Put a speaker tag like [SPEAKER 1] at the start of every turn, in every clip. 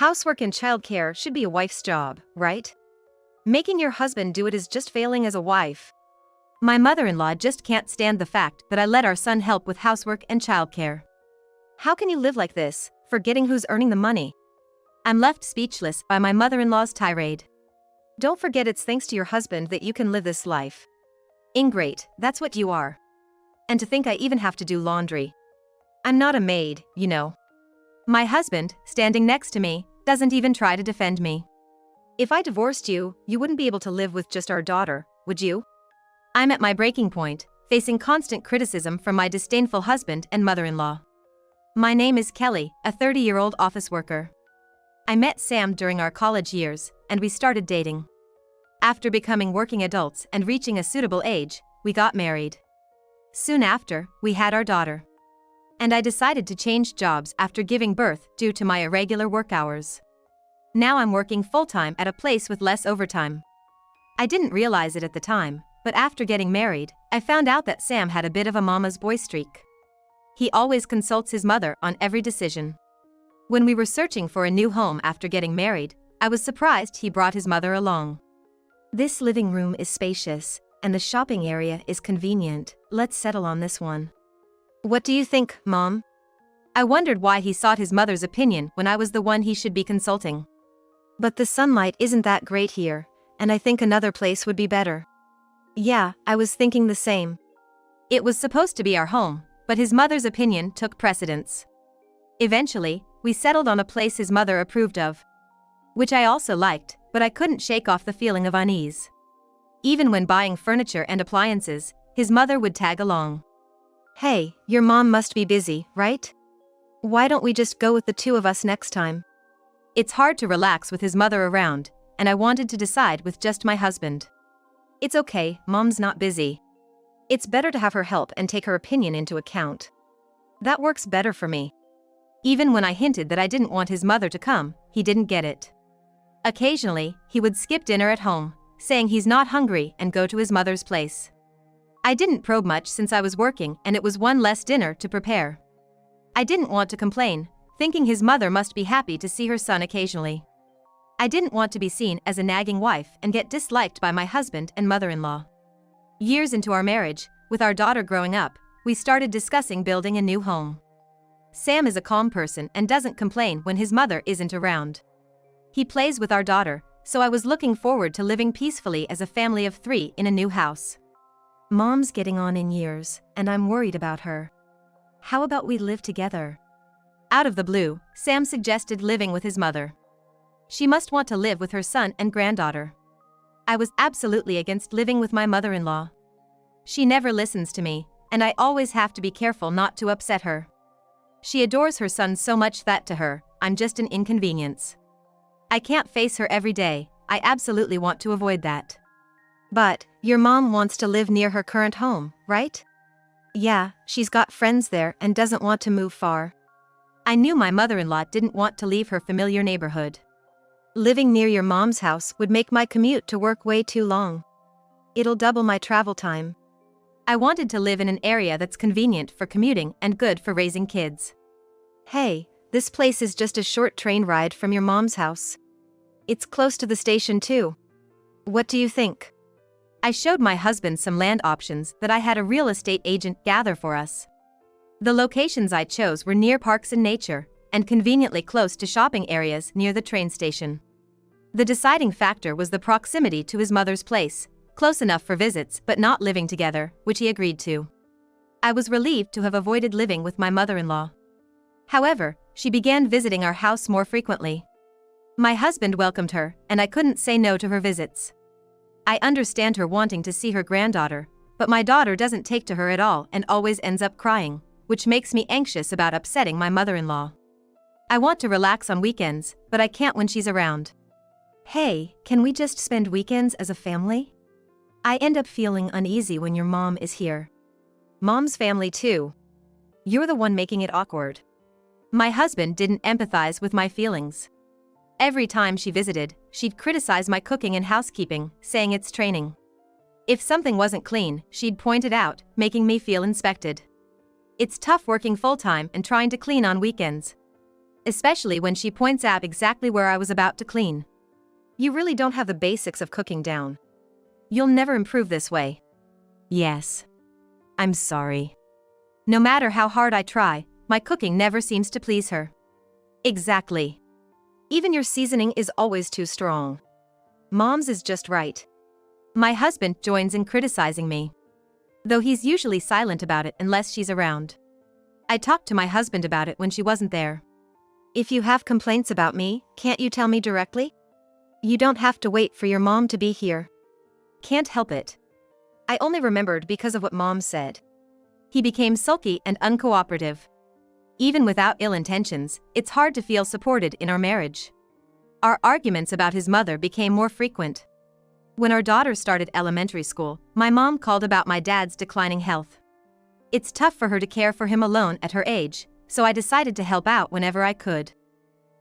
[SPEAKER 1] Housework and childcare should be a wife's job, right? Making your husband do it is just failing as a wife. My mother-in-law just can't stand the fact that I let our son help with housework and childcare. How can you live like this, forgetting who's earning the money? I'm left speechless by my mother-in-law's tirade. Don't forget it's thanks to your husband that you can live this life. Ingrate, that's what you are. And to think I even have to do laundry. I'm not a maid, you know. My husband, standing next to me, doesn't even try to defend me. If I divorced you, you wouldn't be able to live with just our daughter, would you? I'm at my breaking point, facing constant criticism from my disdainful husband and mother-in-law. My name is Kelly, a 30-year-old office worker. I met Sam during our college years, and we started dating. After becoming working adults and reaching a suitable age, we got married. Soon after, we had our daughter. And I decided to change jobs after giving birth due to my irregular work hours. Now I'm working full-time at a place with less overtime. I didn't realize it at the time, but after getting married, I found out that Sam had a bit of a mama's boy streak. He always consults his mother on every decision. When we were searching for a new home after getting married, I was surprised he brought his mother along. This living room is spacious, and the shopping area is convenient. Let's settle on this one. What do you think, Mom? I wondered why he sought his mother's opinion when I was the one he should be consulting. But the sunlight isn't that great here, and I think another place would be better. Yeah, I was thinking the same. It was supposed to be our home, but his mother's opinion took precedence. Eventually, we settled on a place his mother approved of. Which I also liked, but I couldn't shake off the feeling of unease. Even when buying furniture and appliances, his mother would tag along. Hey, your mom must be busy, right? Why don't we just go with the two of us next time? It's hard to relax with his mother around, and I wanted to decide with just my husband. It's okay, Mom's not busy. It's better to have her help and take her opinion into account. That works better for me. Even when I hinted that I didn't want his mother to come, he didn't get it. Occasionally, he would skip dinner at home, saying he's not hungry and go to his mother's place. I didn't probe much since I was working and it was one less dinner to prepare. I didn't want to complain, thinking his mother must be happy to see her son occasionally. I didn't want to be seen as a nagging wife and get disliked by my husband and mother-in-law. Years into our marriage, with our daughter growing up, we started discussing building a new home. Sam is a calm person and doesn't complain when his mother isn't around. He plays with our daughter, so I was looking forward to living peacefully as a family of 3 in a new house. Mom's getting on in years, and I'm worried about her. How about we live together? Out of the blue, Sam suggested living with his mother. She must want to live with her son and granddaughter. I was absolutely against living with my mother-in-law. She never listens to me, and I always have to be careful not to upset her. She adores her son so much that to her, I'm just an inconvenience. I can't face her every day, I absolutely want to avoid that. But, your mom wants to live near her current home, right? Yeah, she's got friends there and doesn't want to move far. I knew my mother-in-law didn't want to leave her familiar neighborhood. Living near your mom's house would make my commute to work way too long. It'll double my travel time. I wanted to live in an area that's convenient for commuting and good for raising kids. Hey, this place is just a short train ride from your mom's house. It's close to the station too. What do you think? I showed my husband some land options that I had a real estate agent gather for us. The locations I chose were near parks and nature, and conveniently close to shopping areas near the train station. The deciding factor was the proximity to his mother's place, close enough for visits but not living together, which he agreed to. I was relieved to have avoided living with my mother-in-law. However, she began visiting our house more frequently. My husband welcomed her, and I couldn't say no to her visits. I understand her wanting to see her granddaughter, but my daughter doesn't take to her at all and always ends up crying, which makes me anxious about upsetting my mother-in-law. I want to relax on weekends, but I can't when she's around. Hey, can we just spend weekends as a family? I end up feeling uneasy when your mom is here. Mom's family too. You're the one making it awkward. My husband didn't empathize with my feelings. Every time she visited, she'd criticize my cooking and housekeeping, saying it's training. If something wasn't clean, she'd point it out, making me feel inspected. It's tough working full-time and trying to clean on weekends. especially when she points out exactly where I was about to clean. You really don't have the basics of cooking down. You'll never improve this way. Yes. I'm sorry. No matter how hard I try, my cooking never seems to please her. Exactly. Even your seasoning is always too strong. Mom's is just right. My husband joins in criticizing me, though he's usually silent about it unless she's around. I talked to my husband about it when she wasn't there. If you have complaints about me, can't you tell me directly? You don't have to wait for your mom to be here. Can't help it. I only remembered because of what Mom said. He became sulky and uncooperative. Even without ill intentions, it's hard to feel supported in our marriage. Our arguments about his mother became more frequent. When our daughter started elementary school, my mom called about my dad's declining health. It's tough for her to care for him alone at her age, so I decided to help out whenever I could.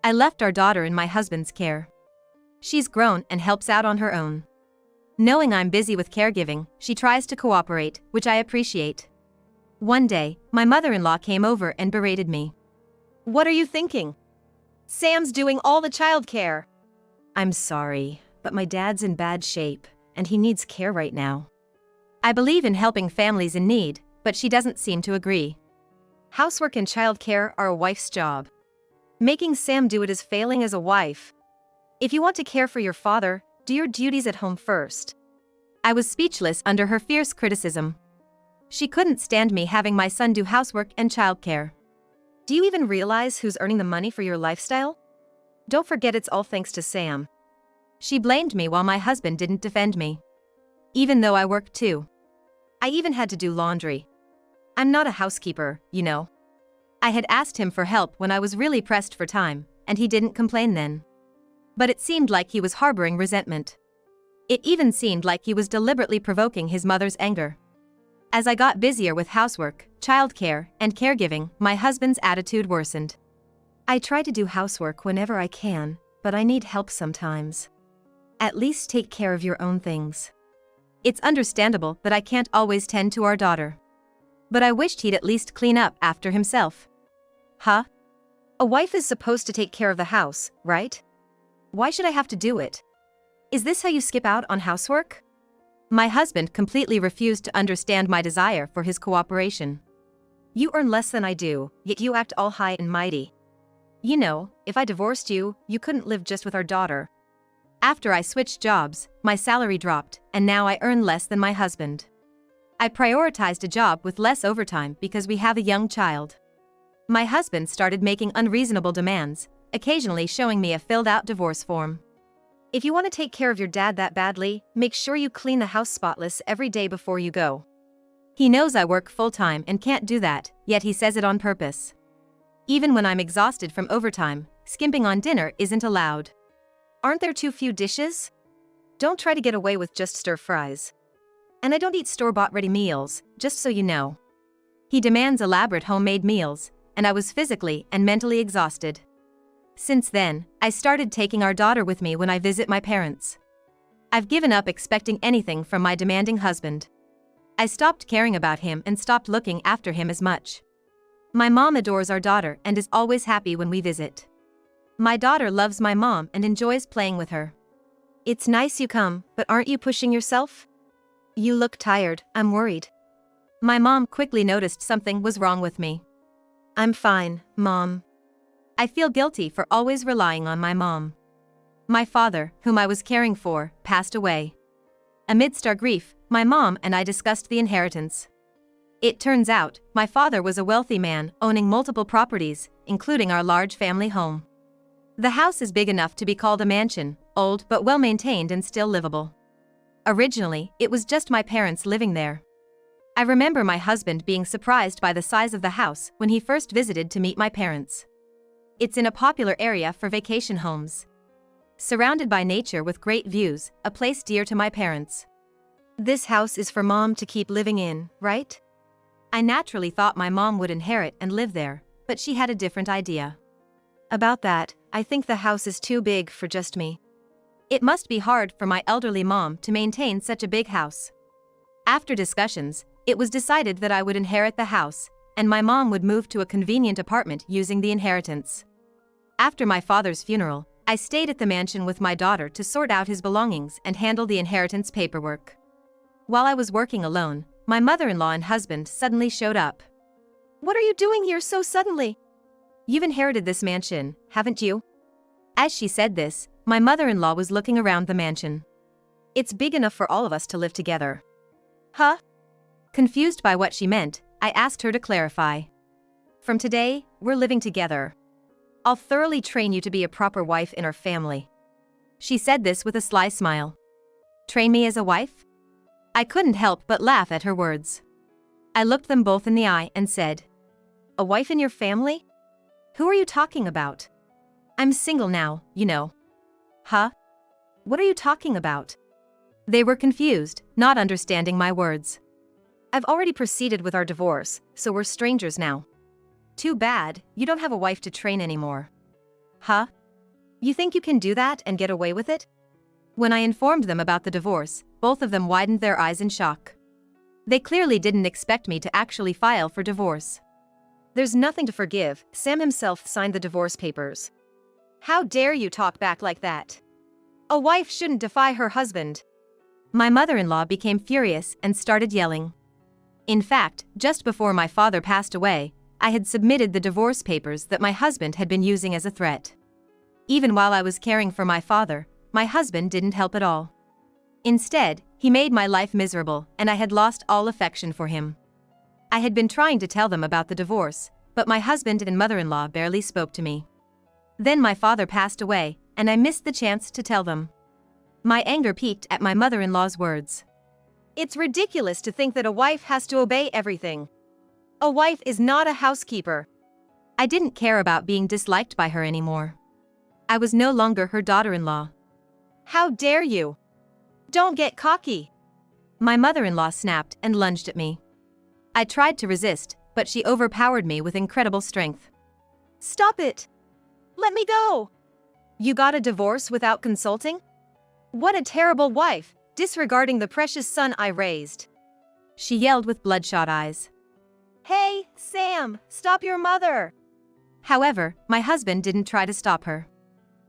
[SPEAKER 1] I left our daughter in my husband's care. She's grown and helps out on her own. Knowing I'm busy with caregiving, she tries to cooperate, which I appreciate. One day, my mother-in-law came over and berated me. What are you thinking? Sam's doing all the childcare. I'm sorry, but my dad's in bad shape, and he needs care right now. I believe in helping families in need, but she doesn't seem to agree. Housework and childcare are a wife's job. Making Sam do it is failing as a wife. If you want to care for your father, do your duties at home first. I was speechless under her fierce criticism. She couldn't stand me having my son do housework and childcare. Do you even realize who's earning the money for your lifestyle? Don't forget it's all thanks to Sam. She blamed me while my husband didn't defend me. Even though I worked too. I even had to do laundry. I'm not a housekeeper, you know. I had asked him for help when I was really pressed for time, and he didn't complain then. But it seemed like he was harboring resentment. It even seemed like he was deliberately provoking his mother's anger. As I got busier with housework, childcare, and caregiving, my husband's attitude worsened. I try to do housework whenever I can, but I need help sometimes. At least take care of your own things. It's understandable that I can't always tend to our daughter. But I wished he'd at least clean up after himself. Huh? A wife is supposed to take care of the house, right? Why should I have to do it? Is this how you skip out on housework? My husband completely refused to understand my desire for his cooperation. You earn less than I do, yet you act all high and mighty. You know, if I divorced you, you couldn't live just with our daughter. After I switched jobs, my salary dropped, and now I earn less than my husband. I prioritized a job with less overtime because we have a young child. My husband started making unreasonable demands, occasionally showing me a filled-out divorce form. If you want to take care of your dad that badly, make sure you clean the house spotless every day before you go. He knows I work full-time and can't do that, yet he says it on purpose. Even when I'm exhausted from overtime, skimping on dinner isn't allowed. Aren't there too few dishes? Don't try to get away with just stir fries. And I don't eat store-bought ready meals, just so you know. He demands elaborate homemade meals, and I was physically and mentally exhausted. Since then, I started taking our daughter with me when I visit my parents. I've given up expecting anything from my demanding husband. I stopped caring about him and stopped looking after him as much. My mom adores our daughter and is always happy when we visit. My daughter loves my mom and enjoys playing with her. It's nice you come, but aren't you pushing yourself? You look tired, I'm worried. My mom quickly noticed something was wrong with me. I'm fine, Mom. I feel guilty for always relying on my mom. My father, whom I was caring for, passed away. Amidst our grief, my mom and I discussed the inheritance. It turns out, my father was a wealthy man owning multiple properties, including our large family home. The house is big enough to be called a mansion, old but well-maintained and still livable. Originally, it was just my parents living there. I remember my husband being surprised by the size of the house when he first visited to meet my parents. It's in a popular area for vacation homes. Surrounded by nature with great views, a place dear to my parents. This house is for Mom to keep living in, right? I naturally thought my mom would inherit and live there, but she had a different idea. About that, I think the house is too big for just me. It must be hard for my elderly mom to maintain such a big house. After discussions, it was decided that I would inherit the house, and my mom would move to a convenient apartment using the inheritance. After my father's funeral, I stayed at the mansion with my daughter to sort out his belongings and handle the inheritance paperwork. While I was working alone, my mother-in-law and husband suddenly showed up. "What are you doing here so suddenly? You've inherited this mansion, haven't you?" As she said this, my mother-in-law was looking around the mansion. "It's big enough for all of us to live together." Huh? Confused by what she meant, I asked her to clarify. "From today, we're living together. I'll thoroughly train you to be a proper wife in our family." She said this with a sly smile. Train me as a wife? I couldn't help but laugh at her words. I looked them both in the eye and said, "A wife in your family? Who are you talking about? I'm single now, you know." Huh? What are you talking about? They were confused, not understanding my words. "I've already proceeded with our divorce, so we're strangers now." "Too bad, you don't have a wife to train anymore." Huh? You think you can do that and get away with it? When I informed them about the divorce, both of them widened their eyes in shock. They clearly didn't expect me to actually file for divorce. "There's nothing to forgive," Sam himself signed the divorce papers. "How dare you talk back like that? A wife shouldn't defy her husband." My mother-in-law became furious and started yelling. In fact, just before my father passed away, I had submitted the divorce papers that my husband had been using as a threat. Even while I was caring for my father, my husband didn't help at all. Instead, he made my life miserable, and I had lost all affection for him. I had been trying to tell them about the divorce, but my husband and mother-in-law barely spoke to me. Then my father passed away, and I missed the chance to tell them. My anger peaked at my mother-in-law's words. "It's ridiculous to think that a wife has to obey everything. A wife is not a housekeeper." I didn't care about being disliked by her anymore. I was no longer her daughter-in-law. "How dare you? Don't get cocky." My mother-in-law snapped and lunged at me. I tried to resist, but she overpowered me with incredible strength. "Stop it! Let me go! You got a divorce without consulting? What a terrible wife, disregarding the precious son I raised," she yelled with bloodshot eyes. "Hey, Sam, stop your mother!" However, my husband didn't try to stop her.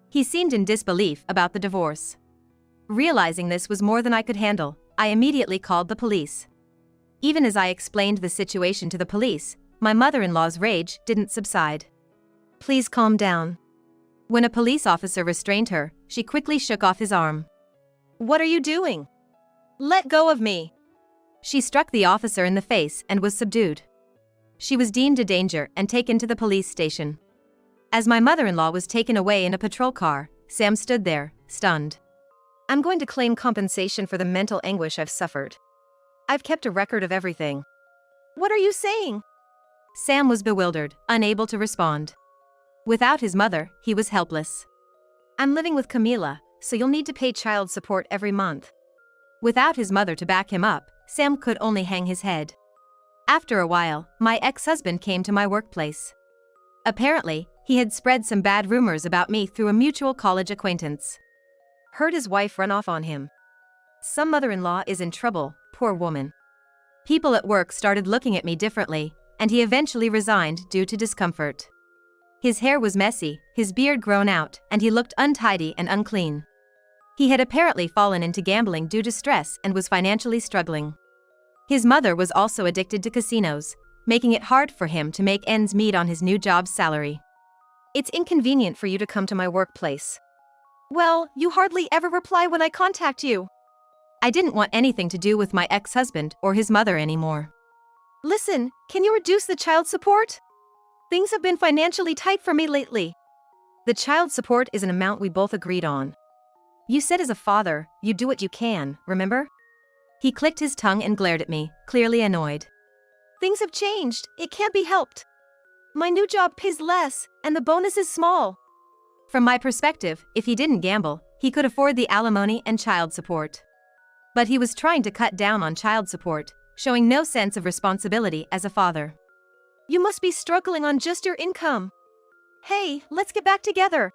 [SPEAKER 1] He seemed in disbelief about the divorce. Realizing this was more than I could handle, I immediately called the police. Even as I explained the situation to the police, my mother-in-law's rage didn't subside. "Please calm down." When a police officer restrained her, she quickly shook off his arm. "What are you doing? Let go of me." She struck the officer in the face and was subdued. She was deemed a danger and taken to the police station. As my mother-in-law was taken away in a patrol car, Sam stood there, stunned. "I'm going to claim compensation for the mental anguish I've suffered. I've kept a record of everything." "What are you saying?" Sam was bewildered, unable to respond. Without his mother, he was helpless. "I'm living with Camila, so you'll need to pay child support every month." Without his mother to back him up, Sam could only hang his head. After a while, my ex-husband came to my workplace. Apparently, he had spread some bad rumors about me through a mutual college acquaintance. Heard his wife run off on him. Some mother-in-law is in trouble, poor woman. People at work started looking at me differently, and he eventually resigned due to discomfort. His hair was messy, his beard grown out, and he looked untidy and unclean. He had apparently fallen into gambling due to stress and was financially struggling. His mother was also addicted to casinos, making it hard for him to make ends meet on his new job's salary. "It's inconvenient for you to come to my workplace." "Well, you hardly ever reply when I contact you." I didn't want anything to do with my ex-husband or his mother anymore. "Listen, can you reduce the child support? Things have been financially tight for me lately." "The child support is an amount we both agreed on. You said as a father, you do what you can, remember?" He clicked his tongue and glared at me, clearly annoyed. "Things have changed, it can't be helped. My new job pays less, and the bonus is small." From my perspective, if he didn't gamble, he could afford the alimony and child support. But he was trying to cut down on child support, showing no sense of responsibility as a father. "You must be struggling on just your income. Hey, let's get back together."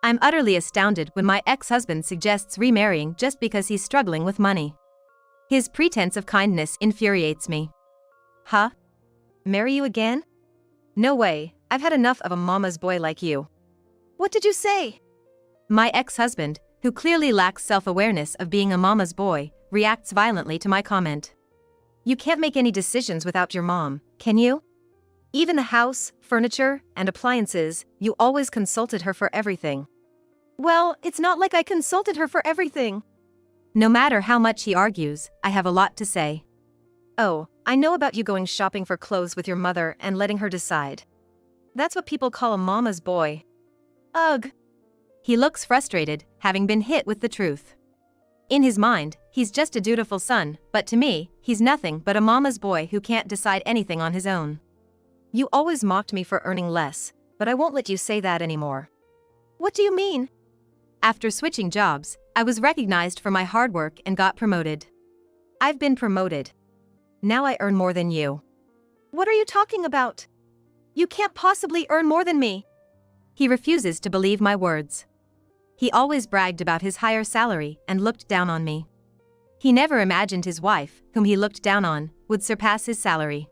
[SPEAKER 1] I'm utterly astounded when my ex-husband suggests remarrying just because he's struggling with money. His pretense of kindness infuriates me. Huh? Marry you again? No way, I've had enough of a mama's boy like you. What did you say? My ex-husband, who clearly lacks self-awareness of being a mama's boy, reacts violently to my comment. You can't make any decisions without your mom, can you? Even the house, furniture, and appliances, you always consulted her for everything. Well, it's not like I consulted her for everything. No matter how much he argues, I have a lot to say. Oh, I know about you going shopping for clothes with your mother and letting her decide. That's what people call a mama's boy. Ugh. He looks frustrated, having been hit with the truth. In his mind, he's just a dutiful son, but to me, he's nothing but a mama's boy who can't decide anything on his own. You always mocked me for earning less, but I won't let you say that anymore. What do you mean? After switching jobs, I was recognized for my hard work and got promoted. I've been promoted. Now I earn more than you. What are you talking about? You can't possibly earn more than me. He refuses to believe my words. He always bragged about his higher salary and looked down on me. He never imagined his wife, whom he looked down on, would surpass his salary.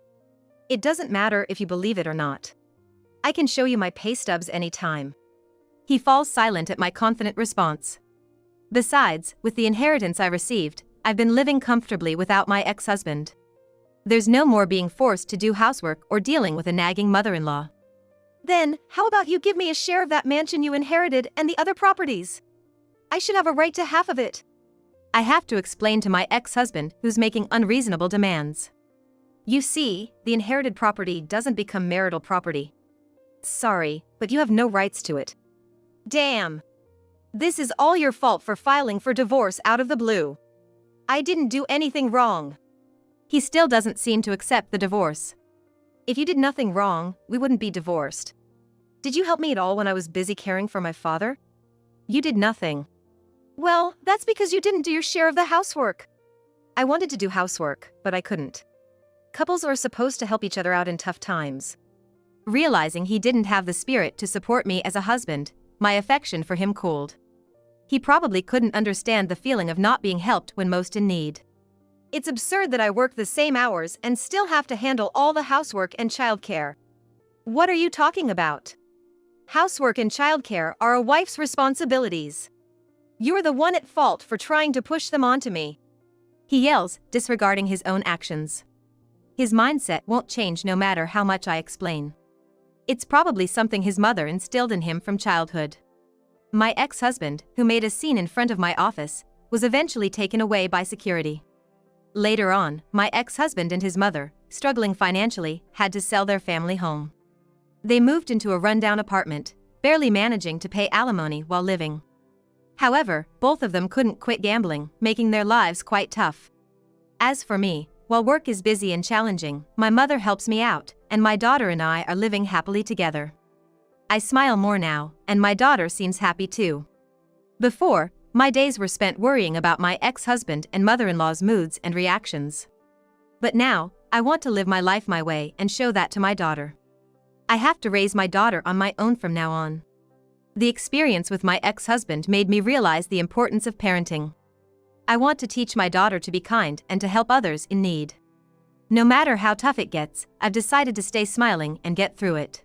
[SPEAKER 1] It doesn't matter if you believe it or not. I can show you my pay stubs anytime. He falls silent at my confident response. Besides, with the inheritance I received, I've been living comfortably without my ex-husband. There's no more being forced to do housework or dealing with a nagging mother-in-law. Then, how about you give me a share of that mansion you inherited and the other properties? I should have a right to half of it. I have to explain to my ex-husband who's making unreasonable demands. You see, the inherited property doesn't become marital property. Sorry, but you have no rights to it. Damn. This is all your fault for filing for divorce out of the blue. I didn't do anything wrong. He still doesn't seem to accept the divorce. If you did nothing wrong, we wouldn't be divorced. Did you help me at all when I was busy caring for my father? You did nothing. Well, that's because you didn't do your share of the housework. I wanted to do housework, but I couldn't. Couples are supposed to help each other out in tough times. Realizing he didn't have the spirit to support me as a husband, my affection for him cooled. He probably couldn't understand the feeling of not being helped when most in need. It's absurd that I work the same hours and still have to handle all the housework and childcare. What are you talking about? Housework and childcare are a wife's responsibilities. You're the one at fault for trying to push them onto me. He yells, disregarding his own actions. His mindset won't change no matter how much I explain. It's probably something his mother instilled in him from childhood. My ex-husband, who made a scene in front of my office, was eventually taken away by security. Later on, my ex-husband and his mother, struggling financially, had to sell their family home. They moved into a rundown apartment, barely managing to pay alimony while living. However, both of them couldn't quit gambling, making their lives quite tough. As for me, while work is busy and challenging, my mother helps me out, and my daughter and I are living happily together. I smile more now, and my daughter seems happy too. Before, my days were spent worrying about my ex-husband and mother-in-law's moods and reactions. But now, I want to live my life my way and show that to my daughter. I have to raise my daughter on my own from now on. The experience with my ex-husband made me realize the importance of parenting. I want to teach my daughter to be kind and to help others in need. No matter how tough it gets, I've decided to stay smiling and get through it.